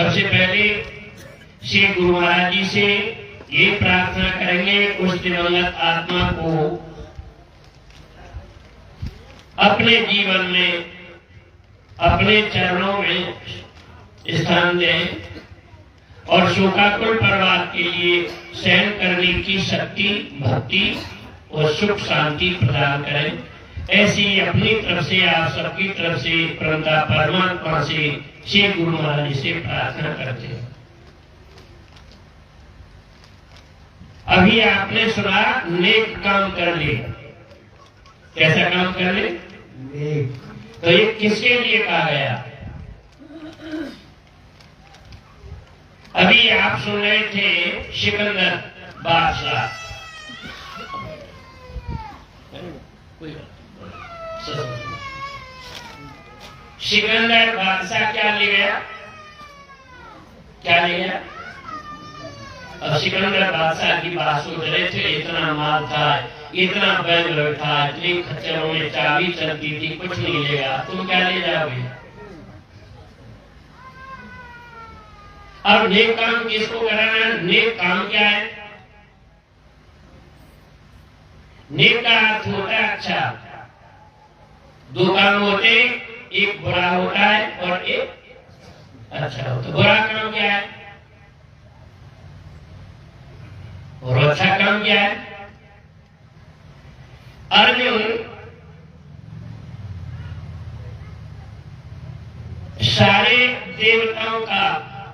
सबसे पहले श्री गुरु महाराज जी से ये प्रार्थना करेंगे उस दिवंगत आत्मा को अपने जीवन में अपने चरणों में स्थान दें और शोकाकुल परिवार के लिए सहन करने की शक्ति, भक्ति और सुख शांति प्रदान करें। ऐसी अपनी तरफ से आप सबकी तरफ से परमपिता परमात्मा से श्री गुरु महाराज से प्रार्थना करते हैं। अभी आपने सुना नेक काम कर ले। कैसा काम कर ले? तो ये किसके लिए कहा गया? अभी आप सुन रहे थे सिकंदर बादशाह। सिकंदर बादशाह क्या ले गया? क्या ले गया? अब सिकंदर बादशाह की बात सोच रहे थे, इतना माल था, इतना बैल था, इतनी खच्चरों में चाबी चलती थी, कुछ नहीं लेगा, तुम क्या ले जाओगे? अब नेक काम किसको कराना? नेक काम क्या है? नेक का अर्थ होता है अच्छा। दो काम होते, एक बुरा होता है और एक अच्छा होता है। बुरा काम क्या है और अच्छा काम क्या है? अर्जुन सारे देवताओं का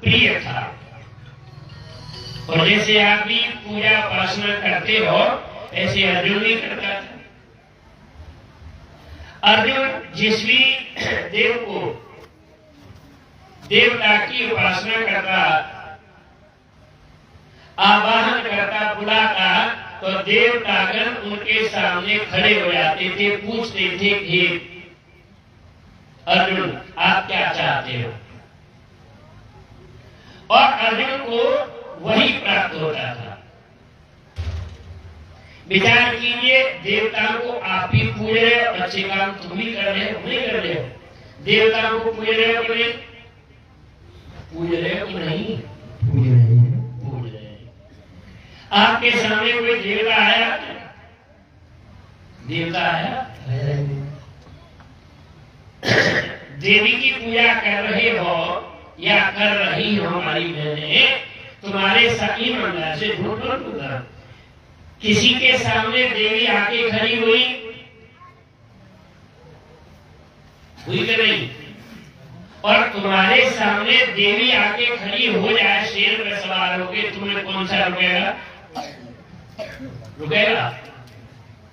प्रिय था और जैसे आप भी पूजा उपासना करते हो ऐसे अर्जुन भी करता था। अर्जुन जिस भी देव को देवता की उपासना करता, आवाहन करता, बुलाता तो देवतागण उनके सामने खड़े हो जाते थे, पूछते थे कि अर्जुन आप क्या चाहते हो? और अर्जुन को वही प्राप्त होता था। विचार कीजिए, देवताओं को आप ही पूज रहे हो, अच्छे काम तुम ही कर रहे हो, नहीं कर रहे हो? देवताओं को पूज रहे हो कि नहीं? पूज रहे हो कि नहीं? पूज रहे हैं। आपके सामने कोई देवता आया? देवता आया? देवी की पूजा कर रहे हो या कर रही हो हमारी बहनें, तुम्हारे सखी मंडल से झूठ मत बोलना। किसी के सामने देवी आके खड़ी हुई कि नहीं? और तुम्हारे सामने देवी आके खड़ी हो जाए, शेर पर सवार होके, तुम्हें कौन सा रुकेगा? रुकेगा?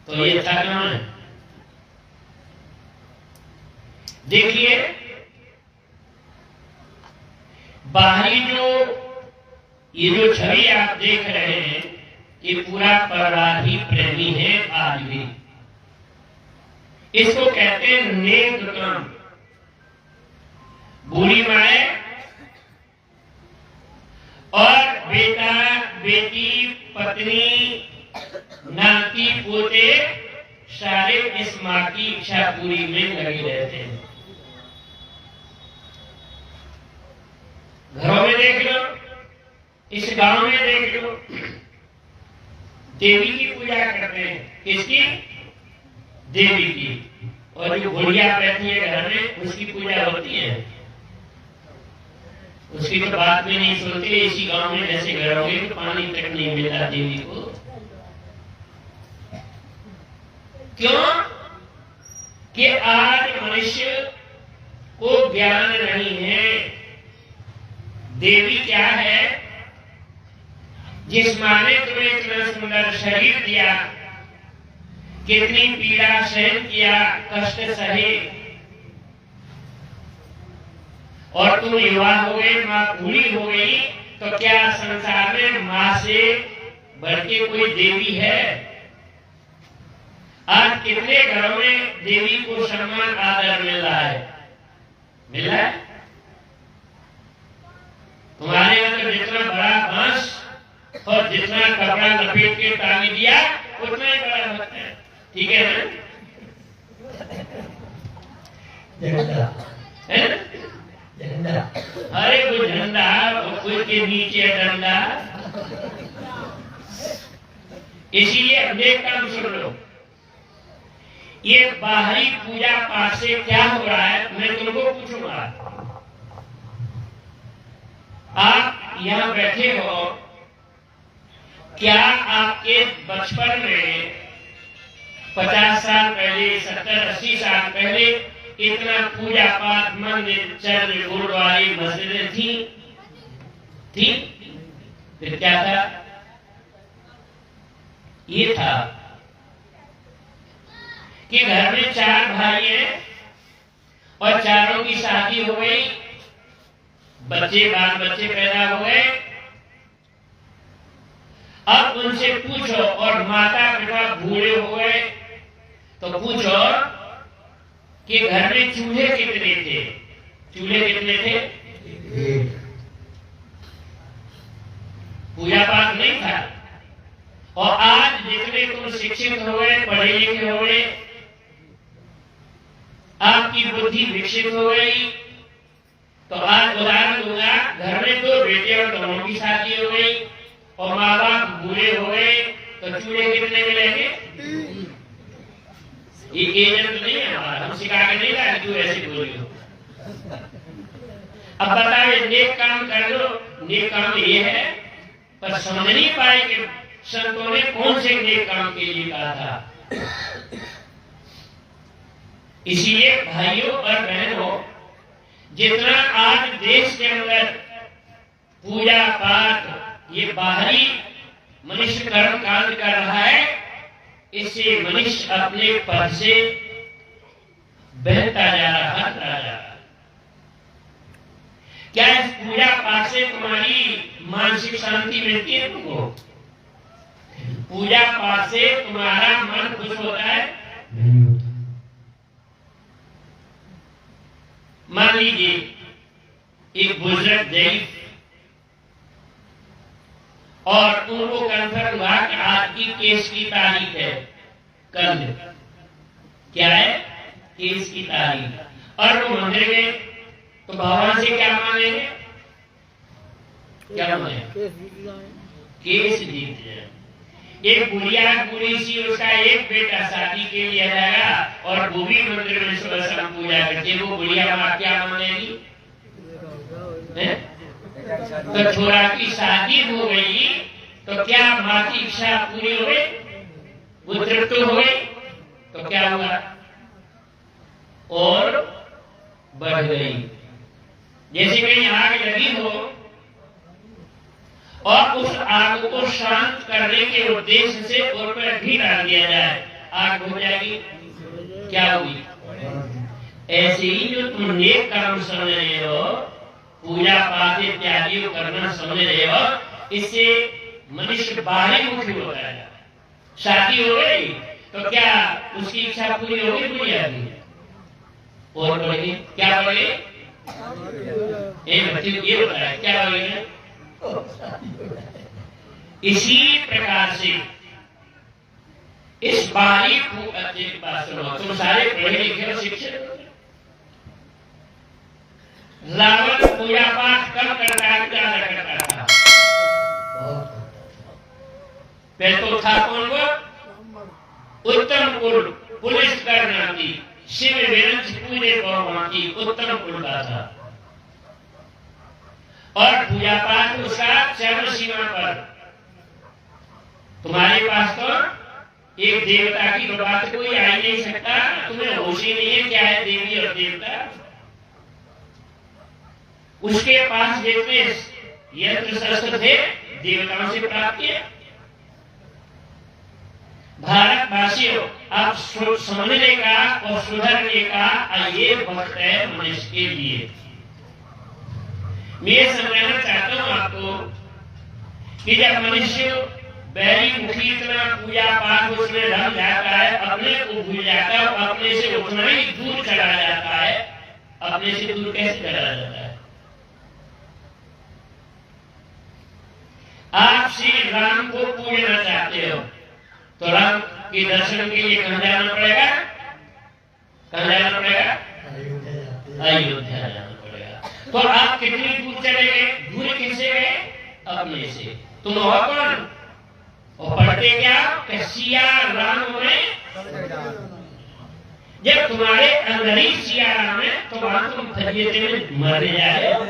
तो ये अच्छा काम है। देखिए, बाहरी ये जो छवि आप देख रहे हैं, ये पूरा परिवार ही प्रेमी है आज भी। इसको कहते हैं नेक काम। बूढ़ी माए और बेटा, बेटी, पत्नी, नाती, पोते सारे इस माँ की इच्छा पूरी में लगे रहते हैं। घरों में देख लो, इस गांव में देख लो, देवी की पूजा करते हैं। किसकी? देवी की। और जो बुढ़िया बैठी है घर में, उसकी पूजा होती है। उसकी तो बात भी नहीं सुनती। इसी गांव में जैसे घर होंगे तो पानी तक नहीं मिलता देवी को। क्यों? कि आज मनुष्य को ज्ञान नहीं है। देवी क्या है? जिस माँ ने तुम्हें इतना सुंदर शरीर दिया, कितनी पीड़ा सहन किया, कष्ट सहे, और तुम युवा हो गए, माँ बूढ़ी हो गई, तो क्या संसार में माँ से बढ़ के कोई देवी है? आज कितने घरों में देवी को सम्मान आदर मिल रहा है? मिल रहा है? तुम्हारे अंदर जितना बड़ा बांस और जितना कपड़ा लपेट के टांग दिया, उतना ही बड़ा होता है। ठीक है ना? झंडा है ना? झंडा, अरे वो झंडा के नीचे डंडा। इसीलिए नेक कर्म सुन लो। ये बाहरी पूजा पाठ से क्या हो रहा है, मैं तुमको पूछूंगा। आप यहाँ बैठे हो, क्या आपके बचपन में 50 साल पहले, 70-80 साल पहले इतना पूजा पाठ, मंदिर, चर्च, गुरुद्वारे, मस्जिदें थी? फिर क्या था? ये था कि घर में 4 भाई हैं और चारों की शादी हो गई, बच्चे बाल बच्चे पैदा हो गए। अब उनसे पूछो, और माता पिता बूढ़े हो गए, तो पूछो कि घर में चूल्हे कितने थे? चूल्हे कितने थे? पूजा पाठ नहीं था। और आज जितने तुम शिक्षित हो गए, पढ़े लिखे हो गए, आपकी बुद्धि विकसित हो गई, तो आज उदाहरण दूंगा, घर में 2 बेटे और दोनों की शादी हो गई और माँ बाप बूढ़े हो गए, तो चूल्हे कितने मिलेंगे? ये एजेंट नहीं है हमारा, हम सिखा के नहीं लाए क्यों ऐसे बोली हो। अब बताओ, नेक काम कर लो, नेक काम ये है, पर समझ नहीं पाए कि संतों ने कौन से नेक काम के लिए कहा था। इसीलिए भाइयों और बहनों, जितना आज देश के अंदर पूजा पाठ, ये बाहरी मनुष्य कर्म कांड कर रहा है, इससे मनुष्य अपने पद से बहता जा रहा, हटता जा रहा। क्या इस पूजा पाठ से तुम्हारी मानसिक शांति मिलती है? तुमको पूजा पाठ से तुम्हारा मन खुश होता है? मान लीजिए एक बुजुर्ग दैव, और उनको कंफर्म हुआ कि आज की केस की तारीख है, कल क्या है? केस की तारीख, और वो मंदिर गए, तो भगवान से क्या मांगेंगे? क्या मांगे? केस जीत जाए। एक बुढ़ी सी, उसका एक बेटा शादी के लिए आएगा और वो भी मंदिर में सुबह शाम पूजा करती, वो बुढ़िया माँ क्या मांगेगी? तो छोरा की शादी हो गई, तो क्या माँ की इच्छा पूरी हो गई? वो तृप्त हो गई, तो क्या हुआ? और बढ़ गई। जैसे कहीं आग लगी हो और उस आग को शांत करने के उद्देश्य से उस पर घी डाल दिया जाए, आग हो जाएगी? क्या हुई? ऐसे ही जो तुम नेक कर्म समझ रहे हो, पूजा पाठ इत्यादि करना समझ रहे हो, इससे मनुष्य बाहरी मुखी हो जाएगा। शादी हो गई तो क्या उसकी इच्छा पूरी होगी? पूरी आदमी और बढ़ेगी। क्या बढ़ेगी? एक बच्चे ये बताया क्या बढ़ेगी? इसी प्रकार से इस बाहरी बात सुनो, तुम सारे पढ़े लिखे हो, शिक्षित। रावण पूजा पाठ कब करता है? ज्यादा करता था। पहले तो था कौन? वो उत्तम कुल, पुलिस करना थी, शिव विरंच पूजे भगवान की उत्तम कुल का था, और पूजा पाठ उसका चरम सीमा पर। तुम्हारे पास तो एक देवता की बात कोई आ नहीं सकता, तुम्हें होश ही नहीं है क्या है देवी और देवता। उसके पास जितने यंत्र शस्त्र थे देवताओं से प्राप्त किए। भारतवासियों, आप समझने का और सुधरने का ये वक्त है मनुष्य के लिए। मैं समझाना चाहता हूं आपको कि जब मनुष्य बैरी मुखी इतना पूजा पाठ उसमें रम जाता है, अपने को भूल जाता है, अपने से उतना ही दूर चला जाता है। अपने से दूर कैसे चला जाता है? आप श्री राम को पूजना चाहते हो तो राम के दर्शन के लिए कहां जाना पड़ेगा? कहां जाना पड़ेगा? अयोध्या जाना पड़ेगा। तो आप कितनी दूर चले गए? दूर किससे गए? अपने से। तुम हो कौन? और पढ़ते क्या? कि सिया राम में। जब तुम्हारे अंदर ही सिया राम है तो वहां तुम फरियते में मरने जा रहे हो।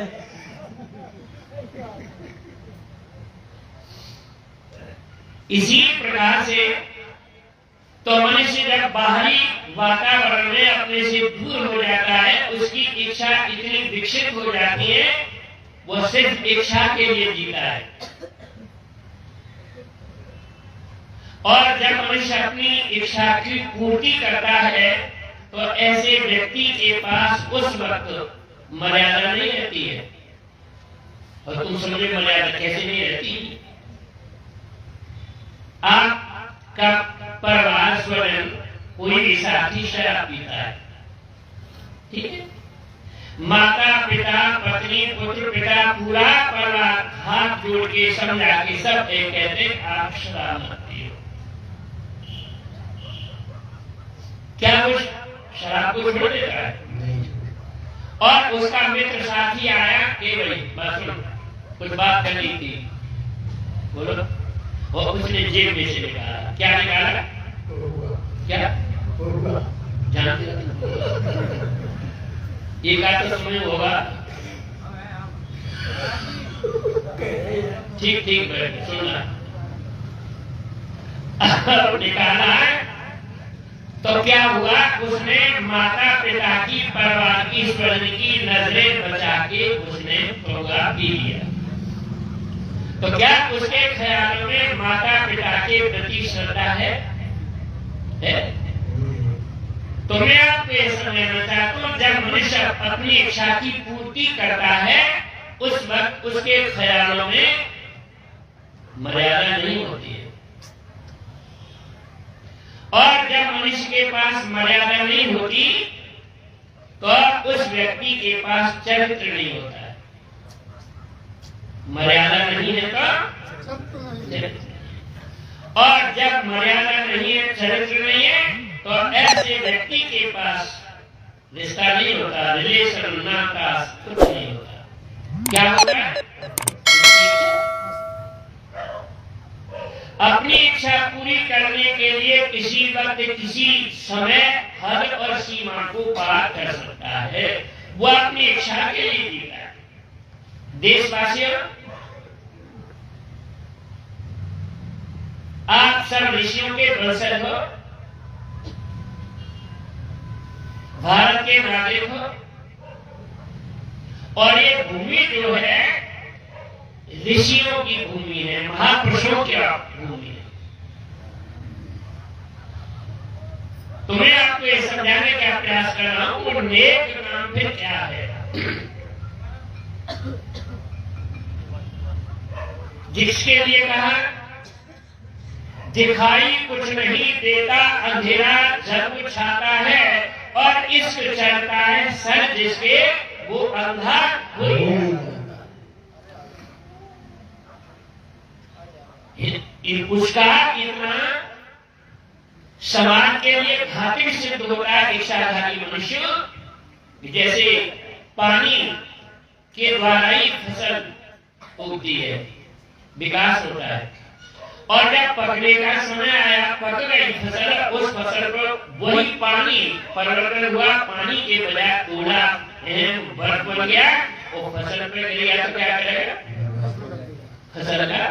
इसी प्रकार से तो मनुष्य जब बाहरी वातावरण में अपने से दूर हो जाता है, उसकी इच्छा इतनी विकसित हो जाती है, वो सिर्फ इच्छा के लिए जीता है। और जब मनुष्य अपनी इच्छा की पूर्ति करता है तो ऐसे व्यक्ति के पास उस वक्त मर्यादा नहीं रहती है। और तुम समझे मर्यादा कैसे नहीं रहती? आपका परिवार स्वयं कोई भी साथी शराब पीता है, ठीक है? माता पिता पत्नी पुत्र पिता पूरा परिवार हाथ जोड़ के समझा के सब एक कहते आप शराब मत पियो। क्या वो शराब को छोड़ देता है? और उसका मित्र साथी आया कि भाई बस कुछ बात करनी थी, बोलो। और उसने जेब में से निकाला। क्या निकाला? क्या जानते हो? एक आध तो समय होगा। ठीक ठीक बैठ सुनना। निकाला तो क्या हुआ? उसने माता पिता की परिवार की स्वर्ण की नजरें बचा के उसने होगा पी लिया। तो क्या उसके ख्याल में माता पिता के प्रति श्रद्धा है? तो मैं आपको यह समझना चाहता हूं, जब मनुष्य अपनी इच्छा की पूर्ति करता है उस वक्त उसके ख्यालों में मर्यादा नहीं होती है। और जब मनुष्य के पास मर्यादा नहीं होती तो उस व्यक्ति के पास चरित्र नहीं होता है। मर्यादा नहीं है तो और जब मर्यादा नहीं है, चरित्र नहीं है, तो ऐसे व्यक्ति के पास रिश्ता नहीं होता, रिलेशन नाता कुछ नहीं होता। क्या होता है? अपनी इच्छा पूरी करने के लिए किसी वक्त किसी समय हद और सीमा को पार कर सकता है। वो अपनी इच्छा के लिए जीता है। देशवासियों, आप सब ऋषियों के वंशज हो, भारत के नागरिक हो, और ये भूमि जो है ऋषियों की भूमि है, महापुरुषों की भूमि है। तो मैं आपको ये समझाने का प्रयास कर रहा हूं, नेक नाम फिर क्या है। जिसके लिए कहा दिखाई कुछ नहीं देता अंधेरा जब छाता है, और इश्क चलता है सर जिसके वो अंधा उसका इतना समाज के लिए घातक सिद्ध होता है इच्छाधारी मनुष्य। जैसे पानी के द्वारा ही फसल उगती है, विकास होता है, और जब पकने का समय आया, पक गई फसल, उस फसल को वही पानी परिवर्तन हुआ, पानी के बजाय ओला बर्फ बन गया, वो फसल पे गिर गया तो क्या करेगा? फसल का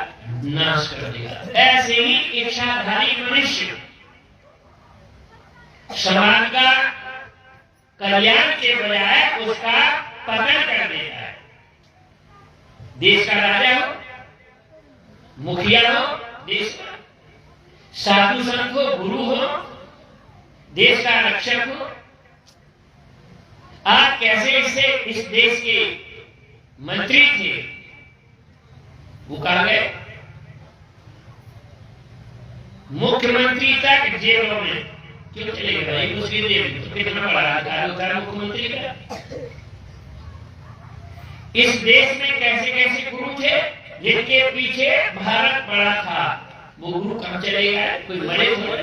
नाश कर देगा। ऐसे ही इच्छाधारी मनुष्य समाज का कल्याण के बजाय उसका पतन कर देता है। देश का राजा हो, मुखिया हो, देश का साधु संत हो, गुरु हो, देश का रक्षक हो, आप कैसे इससे इस देश के मंत्री थे, वो कहा गए मुख्यमंत्री तक जेलों में क्यों चले गए भाई? उसके जेल तो कितना बड़ा अधिकार होता है मुख्यमंत्री का। इस देश में कैसे कैसे गुरु थे जिनके पीछे भारत पड़ा था, वो गुरु कहां चले गए? कोई बड़े थोड़े